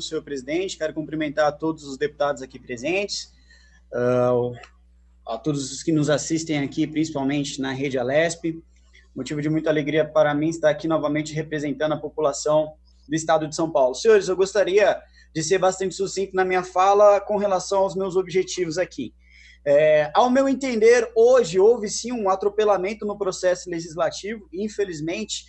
senhor presidente. Quero cumprimentar a todos os deputados aqui presentes, a todos os que nos assistem aqui, principalmente na Rede Alesp. Motivo de muita alegria para mim estar aqui novamente representando a população do estado de São Paulo. Senhores, eu gostaria de ser bastante sucinto na minha fala com relação aos meus objetivos aqui. Ao meu entender, hoje houve sim um atropelamento no processo legislativo, e infelizmente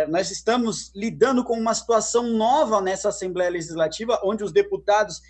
nós estamos lidando com uma situação nova nessa Assembleia Legislativa, onde os deputados,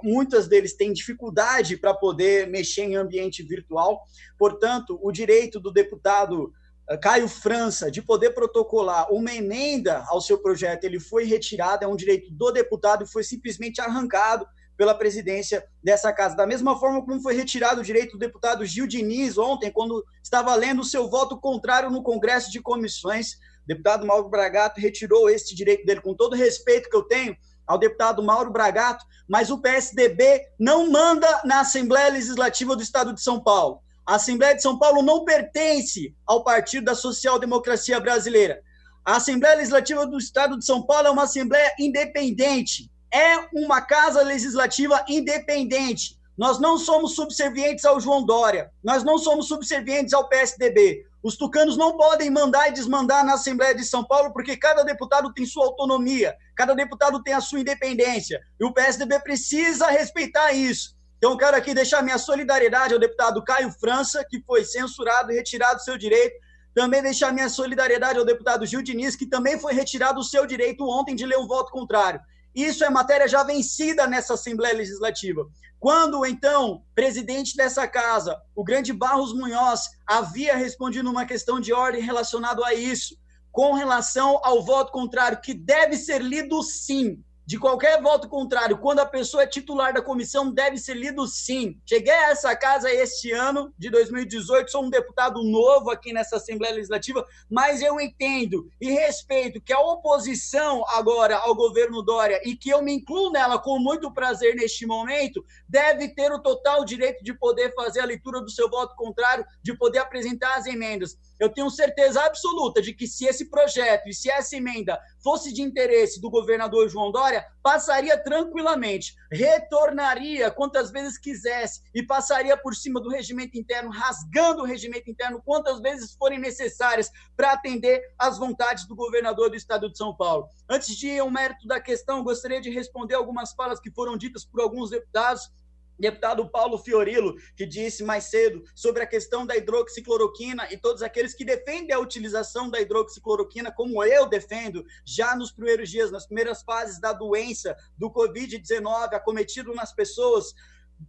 muitos deles têm dificuldade para poder mexer em ambiente virtual. Portanto, o direito do deputado Caio França de poder protocolar uma emenda ao seu projeto, ele foi retirado, é um direito do deputado e foi simplesmente arrancado pela presidência dessa casa. Da mesma forma como foi retirado o direito do deputado Gil Diniz ontem, quando estava lendo o seu voto contrário no Congresso de Comissões. O deputado Mauro Bragato retirou esse direito dele, com todo o respeito que eu tenho ao deputado Mauro Bragato, mas o PSDB não manda na Assembleia Legislativa do Estado de São Paulo. A Assembleia de São Paulo não pertence ao Partido da Social Democracia Brasileira. A Assembleia Legislativa do Estado de São Paulo é uma Assembleia independente, é uma casa legislativa independente. Nós não somos subservientes ao João Dória, nós não somos subservientes ao PSDB. Os tucanos não podem mandar e desmandar na Assembleia de São Paulo, porque cada deputado tem sua autonomia, cada deputado tem a sua independência, e o PSDB precisa respeitar isso. Então, eu quero aqui deixar minha solidariedade ao deputado Caio França, que foi censurado e retirado o seu direito. Também deixar minha solidariedade ao deputado Gil Diniz, que também foi retirado o seu direito ontem de ler um voto contrário. Isso é matéria já vencida nessa Assembleia Legislativa. Quando, então, presidente dessa casa, o grande Barros Munhoz, havia respondido uma questão de ordem relacionada a isso, com relação ao voto contrário, que deve ser lido sim, de qualquer voto contrário, quando a pessoa é titular da comissão, deve ser lido sim. Cheguei a essa casa este ano, de 2018, sou um deputado novo aqui nessa Assembleia Legislativa, mas eu entendo e respeito que a oposição agora ao governo Dória, e que eu me incluo nela com muito prazer neste momento, deve ter o total direito de poder fazer a leitura do seu voto contrário, de poder apresentar as emendas. Eu tenho certeza absoluta de que se esse projeto e se essa emenda fosse de interesse do governador João Dória, passaria tranquilamente, retornaria quantas vezes quisesse e passaria por cima do regimento interno, rasgando o regimento interno quantas vezes forem necessárias para atender às vontades do governador do estado de São Paulo. Antes de ir ao mérito da questão, gostaria de responder algumas falas que foram ditas por alguns deputados. Deputado Paulo Fiorilo, que disse mais cedo sobre a questão da hidroxicloroquina, e todos aqueles que defendem a utilização da hidroxicloroquina, como eu defendo, já nos primeiros dias, nas primeiras fases da doença do Covid-19 acometido nas pessoas.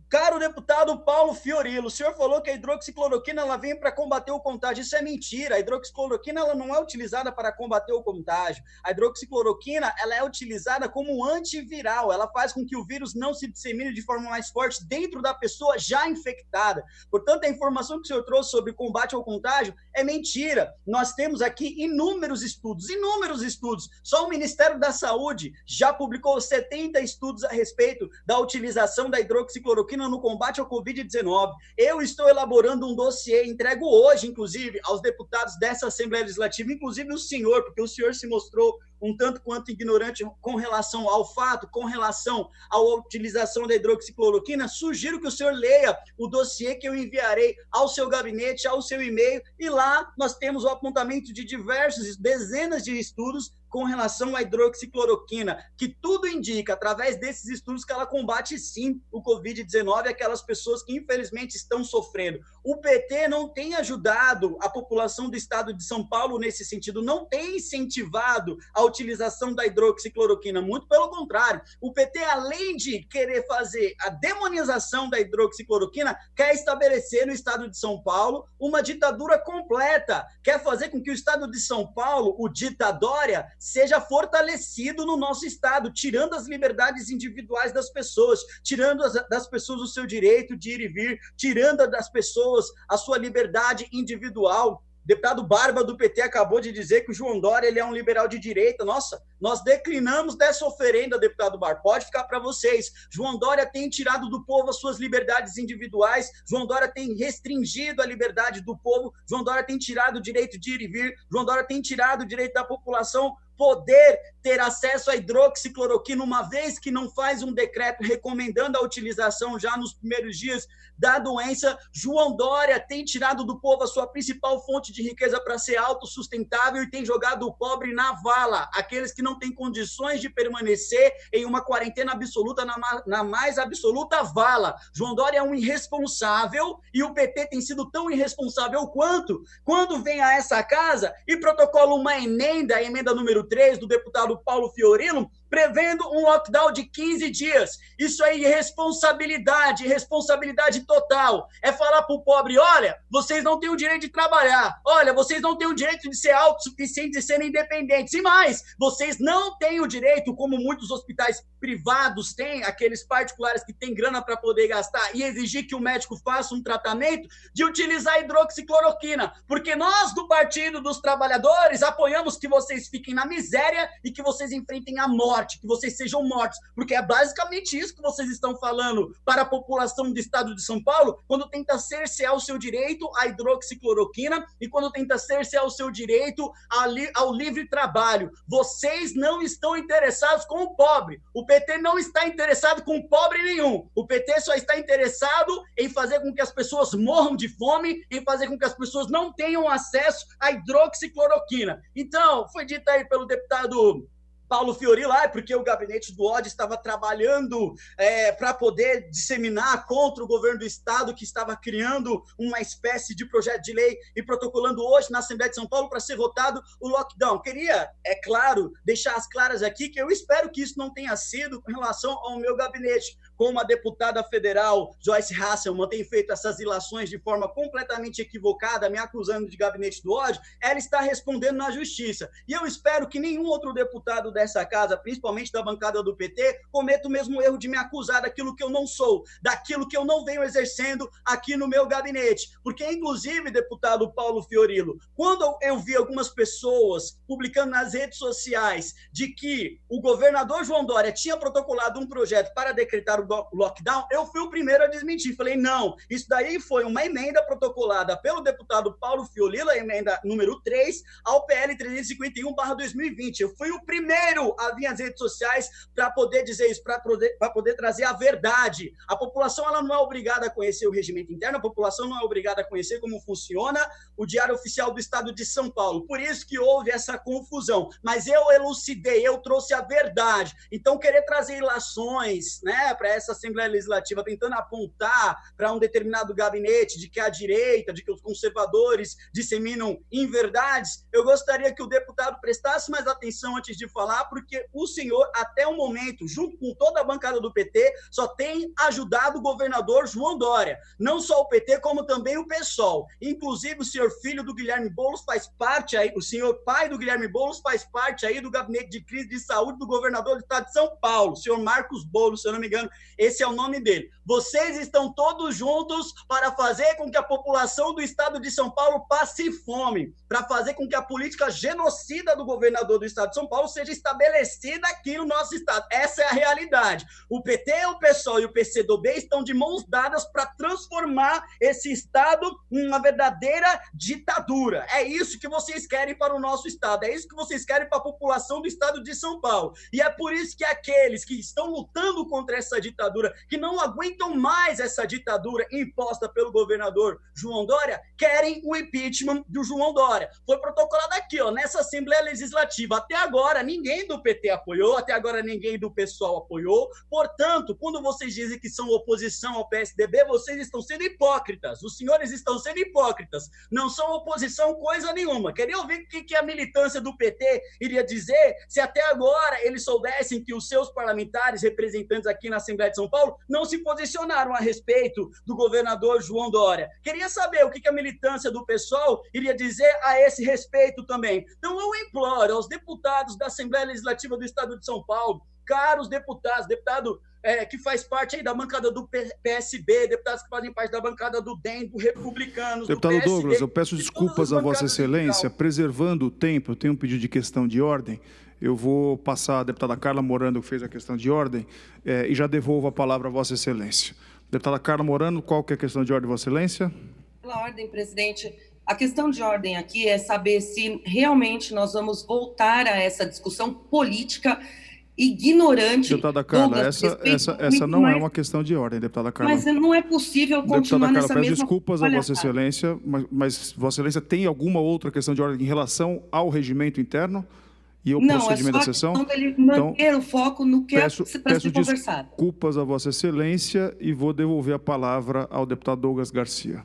Caro deputado Paulo Fiorilo, o senhor falou que a hidroxicloroquina ela vem para combater o contágio. Isso é mentira. A hidroxicloroquina ela não é utilizada para combater o contágio. A hidroxicloroquina ela é utilizada como antiviral. Ela faz com que o vírus não se dissemine de forma mais forte dentro da pessoa já infectada. Portanto, a informação que o senhor trouxe sobre combate ao contágio é mentira. Nós temos aqui inúmeros estudos. Só o Ministério da Saúde já publicou 70 estudos a respeito da utilização da hidroxicloroquina no combate ao Covid-19. Eu estou elaborando um dossiê, entrego hoje, inclusive, aos deputados dessa Assembleia Legislativa, inclusive o senhor, porque o senhor se mostrou um tanto quanto ignorante com relação ao fato, com relação à utilização da hidroxicloroquina. Sugiro que o senhor leia o dossiê que eu enviarei ao seu gabinete, ao seu e-mail, e lá nós temos o apontamento de dezenas de estudos com relação à hidroxicloroquina, que tudo indica, através desses estudos, que ela combate sim o Covid-19 e aquelas pessoas que infelizmente estão sofrendo. O PT não tem ajudado a população do estado de São Paulo nesse sentido, não tem incentivado a utilização da hidroxicloroquina, muito pelo contrário. O PT, além de querer fazer a demonização da hidroxicloroquina, quer estabelecer no estado de São Paulo uma ditadura completa, quer fazer com que o estado de São Paulo, o ditadória, seja fortalecido no nosso estado, tirando as liberdades individuais das pessoas, tirando das pessoas o seu direito de ir e vir, tirando das pessoas a sua liberdade individual. Deputado Barba, do PT, acabou de dizer que o João Dória ele é um liberal de direita. Nossa, nós declinamos dessa oferenda, deputado Barba. Pode ficar para vocês. João Dória tem tirado do povo as suas liberdades individuais. João Dória tem restringido a liberdade do povo. João Dória tem tirado o direito de ir e vir. João Dória tem tirado o direito da população poder ter acesso à hidroxicloroquina, uma vez que não faz um decreto recomendando a utilização já nos primeiros dias da doença. João Dória tem tirado do povo a sua principal fonte de riqueza para ser autossustentável e tem jogado o pobre na vala, aqueles que não têm condições de permanecer em uma quarentena absoluta, na mais absoluta vala. João Dória é um irresponsável e o PT tem sido tão irresponsável quanto quando vem a essa casa e protocola uma emenda, a emenda número 3 do deputado Paulo Fiorilo, prevendo um lockdown de 15 dias. Isso é irresponsabilidade total. É falar para o pobre, olha, vocês não têm o direito de trabalhar, olha, vocês não têm o direito de ser autossuficientes e serem independentes. E mais, vocês não têm o direito, como muitos hospitais privados têm, aqueles particulares que têm grana para poder gastar e exigir que o médico faça um tratamento, de utilizar hidroxicloroquina, porque nós do Partido dos Trabalhadores apoiamos que vocês fiquem na miséria e que vocês enfrentem a morte, que vocês sejam mortos, porque é basicamente isso que vocês estão falando para a população do estado de São Paulo, quando tenta cercear o seu direito à hidroxicloroquina e quando tenta cercear o seu direito ao livre trabalho. Vocês não estão interessados com o pobre. O PT não está interessado com pobre nenhum. O PT só está interessado em fazer com que as pessoas morram de fome, em fazer com que as pessoas não tenham acesso à hidroxicloroquina. Então, foi dito aí pelo deputado Paulo Fiorilo, porque o gabinete do ódio estava trabalhando para poder disseminar contra o governo do estado, que estava criando uma espécie de projeto de lei e protocolando hoje na Assembleia de São Paulo para ser votado o lockdown. Queria, é claro, deixar as claras aqui que eu espero que isso não tenha sido com relação ao meu gabinete, como a deputada federal Joyce Hasselmann tem feito essas ilações de forma completamente equivocada, me acusando de gabinete do ódio, ela está respondendo na justiça. E eu espero que nenhum outro deputado dessa casa, principalmente da bancada do PT, cometa o mesmo erro de me acusar daquilo que eu não sou, daquilo que eu não venho exercendo aqui no meu gabinete. Porque, inclusive, deputado Paulo Fiorilo, quando eu vi algumas pessoas publicando nas redes sociais de que o governador João Dória tinha protocolado um projeto para decretar o lockdown, eu fui o primeiro a desmentir. Falei, não, isso daí foi uma emenda protocolada pelo deputado Paulo Fiorilo, a emenda número 3, ao PL 351/2020. Eu fui o primeiro a vir às redes sociais para poder dizer isso, para poder trazer a verdade. A população ela não é obrigada a conhecer o regimento interno, a população não é obrigada a conhecer como funciona o Diário Oficial do Estado de São Paulo. Por isso que houve essa confusão. Mas eu elucidei, eu trouxe a verdade. Então, querer trazer ilações, né, para essa Assembleia Legislativa, tentando apontar para um determinado gabinete de que a direita, de que os conservadores disseminam inverdades, eu gostaria que o deputado prestasse mais atenção antes de falar, porque o senhor, até o momento, junto com toda a bancada do PT, só tem ajudado o governador João Dória. Não só o PT, como também o PSOL. Inclusive, o senhor filho do Guilherme Boulos faz parte aí, o senhor pai do Guilherme Boulos faz parte aí do gabinete de crise de saúde do governador do estado de São Paulo, o senhor Marcos Boulos, se eu não me engano, esse é o nome dele. Vocês estão todos juntos para fazer com que a população do estado de São Paulo passe fome, para fazer com que a política genocida do governador do estado de São Paulo seja estabelecida aqui no nosso estado. Essa é a realidade. O PT, o PSOL e o PCdoB estão de mãos dadas para transformar esse estado em uma verdadeira ditadura. É isso que vocês querem para o nosso estado, é isso que vocês querem para a população do estado de São Paulo. E é por isso que aqueles que estão lutando contra essa ditadura, que não aguentam mais essa ditadura imposta pelo governador João Dória, querem o impeachment do João Dória. Foi protocolado aqui, nessa Assembleia Legislativa. Até agora, ninguém do PT apoiou, até agora ninguém do PSOL apoiou. Portanto, quando vocês dizem que são oposição ao PSDB, vocês estão sendo hipócritas. Os senhores estão sendo hipócritas. Não são oposição coisa nenhuma. Queria ouvir o que a militância do PT iria dizer se até agora eles soubessem que os seus parlamentares, representantes aqui na Assembleia de São Paulo, não se posicionaram a respeito do governador João Dória. Queria saber o que a militância do PSOL iria dizer a esse respeito também. Então, eu imploro aos deputados da Assembleia Legislativa do Estado de São Paulo, caros deputados, deputado que faz parte aí da bancada do PSB, deputados que fazem parte da bancada do DEM, do Republicanos, deputado do PSD, Douglas, eu peço desculpas a Vossa Excelência, preservando o tempo, eu tenho um pedido de questão de ordem, eu vou passar a deputada Carla Morano, que fez a questão de ordem, e já devolvo a palavra a Vossa Excelência. Deputada Carla Morano, qual que é a questão de ordem, Vossa Excelência? Pela ordem, presidente, A questão de ordem aqui é saber se realmente nós vamos voltar a essa discussão política ignorante. Deputada Carla, essa não é uma questão de ordem, deputada Carla. Mas não é possível continuar nessa mesma... Peço desculpas a Vossa Excelência, mas Vossa Excelência tem alguma outra questão de ordem em relação ao regimento interno e ao procedimento da sessão? Não, é só a questão dele manter o foco no que é para ser conversado. Desculpas a Vossa Excelência e vou devolver a palavra ao deputado Douglas Garcia.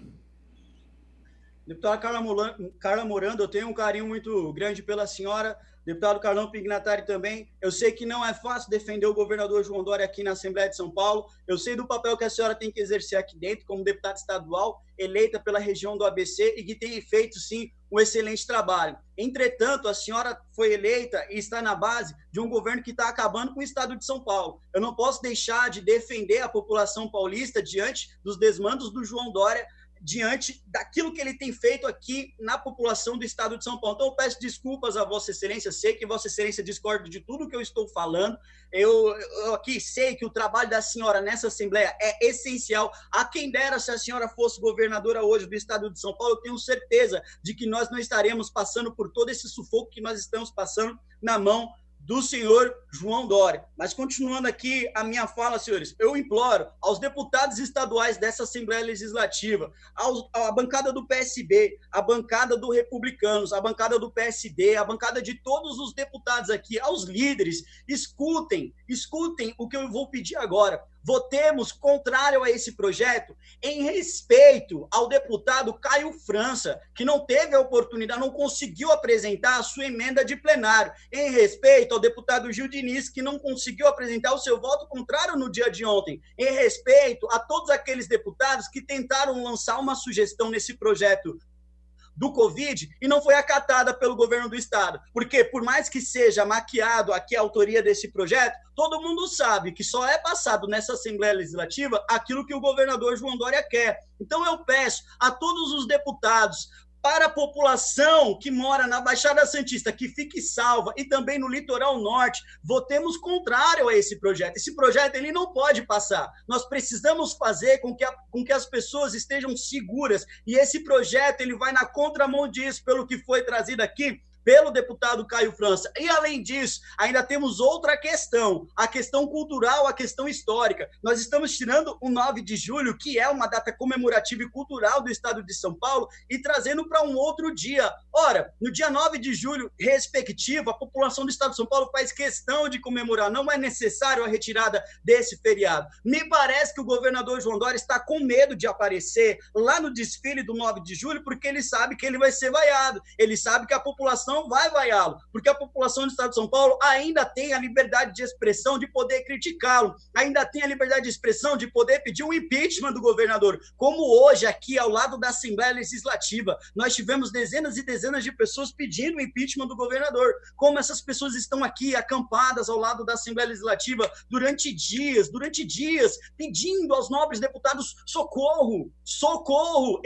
Deputada Carla Morando, eu tenho um carinho muito grande pela senhora. Deputado Carlão Pignatari também. Eu sei que não é fácil defender o governador João Dória aqui na Assembleia de São Paulo. Eu sei do papel que a senhora tem que exercer aqui dentro como deputada estadual, eleita pela região do ABC e que tem feito, sim, um excelente trabalho. Entretanto, a senhora foi eleita e está na base de um governo que está acabando com o estado de São Paulo. Eu não posso deixar de defender a população paulista diante dos desmandos do João Dória, diante daquilo que ele tem feito aqui na população do estado de São Paulo. Então, eu peço desculpas a Vossa Excelência, sei que Vossa Excelência discorda de tudo que eu estou falando, eu aqui sei que o trabalho da senhora nessa Assembleia é essencial. A quem dera se a senhora fosse governadora hoje do estado de São Paulo, eu tenho certeza de que nós não estaremos passando por todo esse sufoco que nós estamos passando na mão do senhor João Dória. Mas continuando aqui a minha fala, senhores, eu imploro aos deputados estaduais dessa Assembleia Legislativa, à bancada do PSB, à bancada do Republicanos, à bancada do PSD, à bancada de todos os deputados aqui, aos líderes, escutem o que eu vou pedir agora. Votemos contrário a esse projeto em respeito ao deputado Caio França, que não teve a oportunidade, não conseguiu apresentar a sua emenda de plenário, em respeito ao deputado Gil Diniz, que não conseguiu apresentar o seu voto contrário no dia de ontem, em respeito a todos aqueles deputados que tentaram lançar uma sugestão nesse projeto do Covid e não foi acatada pelo governo do estado, porque por mais que seja maquiado aqui a autoria desse projeto, todo mundo sabe que só é passado nessa Assembleia Legislativa aquilo que o governador João Dória quer. Então eu peço a todos os deputados, para a população que mora na Baixada Santista, que fique salva, e também no litoral norte, votemos contrário a esse projeto. Esse projeto ele não pode passar. Nós precisamos fazer com que as pessoas estejam seguras, e esse projeto ele vai na contramão disso, pelo que foi trazido aqui pelo deputado Caio França. E, além disso, ainda temos outra questão, a questão cultural, a questão histórica. Nós estamos tirando o 9 de julho, que é uma data comemorativa e cultural do estado de São Paulo, e trazendo para um outro dia. Ora, no dia 9 de julho, respectivo, a população do estado de São Paulo faz questão de comemorar, não é necessário a retirada desse feriado. Me parece que o governador João Dória está com medo de aparecer lá no desfile do 9 de julho, porque ele sabe que ele vai ser vaiado, ele sabe que a população vai vaiá-lo, porque a população do estado de São Paulo ainda tem a liberdade de expressão de poder criticá-lo, ainda tem a liberdade de expressão de poder pedir um impeachment do governador, como hoje aqui ao lado da Assembleia Legislativa, nós tivemos dezenas e dezenas de pessoas pedindo o impeachment do governador, como essas pessoas estão aqui acampadas ao lado da Assembleia Legislativa durante dias, pedindo aos nobres deputados socorro,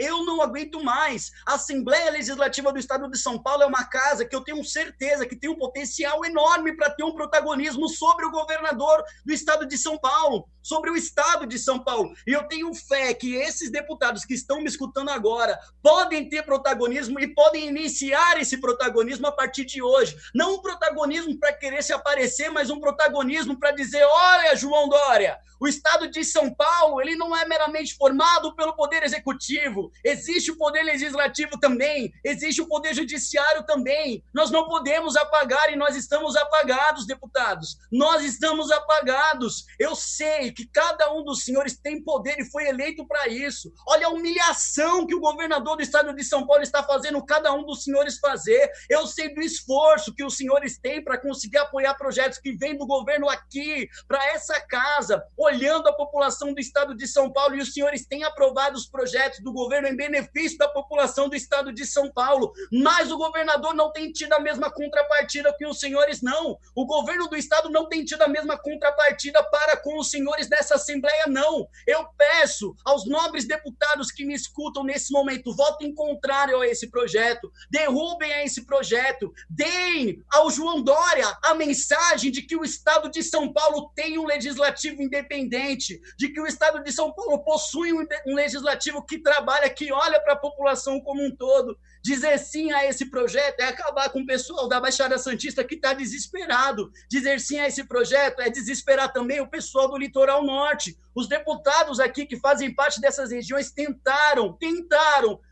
eu não aguento mais. A Assembleia Legislativa do estado de São Paulo é uma casa que eu tenho certeza que tem um potencial enorme para ter um protagonismo sobre o governador do estado de São Paulo, sobre o estado de São Paulo. E eu tenho fé que esses deputados que estão me escutando agora podem ter protagonismo e podem iniciar esse protagonismo a partir de hoje. Não um protagonismo para querer se aparecer, mas um protagonismo para dizer, olha, João Dória, o estado de São Paulo, ele não é meramente formado pelo poder executivo, existe o poder legislativo também, existe o poder judiciário também. Nós não podemos apagar e nós estamos apagados, deputados. Nós estamos apagados. Eu sei que cada um dos senhores tem poder e foi eleito para isso. Olha a humilhação que o governador do estado de São Paulo está fazendo cada um dos senhores fazer. Eu sei do esforço que os senhores têm para conseguir apoiar projetos que vêm do governo aqui, para essa casa, olhando a população do estado de São Paulo, e os senhores têm aprovado os projetos do governo em benefício da população do estado de São Paulo, mas o governador não tem tido a mesma contrapartida que os senhores, não. O governo do estado não tem tido a mesma contrapartida para com os senhores, senhores dessa Assembleia, não. Eu peço aos nobres deputados que me escutam nesse momento, votem contrário a esse projeto, derrubem a esse projeto, deem ao João Dória a mensagem de que o Estado de São Paulo tem um legislativo independente, de que o Estado de São Paulo possui um legislativo que trabalha, que olha para a população como um todo. Dizer sim a esse projeto é acabar com o pessoal da Baixada Santista que está desesperado. Dizer sim a esse projeto é desesperar também o pessoal do Litoral Norte. Os deputados aqui que fazem parte dessas regiões tentaram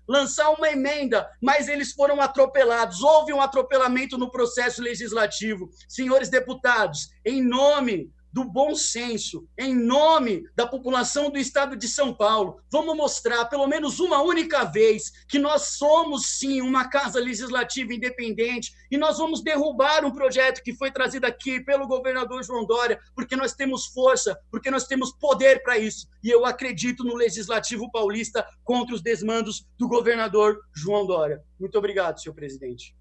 lançar uma emenda, mas eles foram atropelados. Houve um atropelamento no processo legislativo. Senhores deputados, em nome do bom senso, em nome da população do Estado de São Paulo, vamos mostrar, pelo menos uma única vez, que nós somos, sim, uma casa legislativa independente, e nós vamos derrubar um projeto que foi trazido aqui pelo governador João Dória, porque nós temos força, porque nós temos poder para isso, e eu acredito no Legislativo Paulista contra os desmandos do governador João Dória. Muito obrigado, senhor presidente.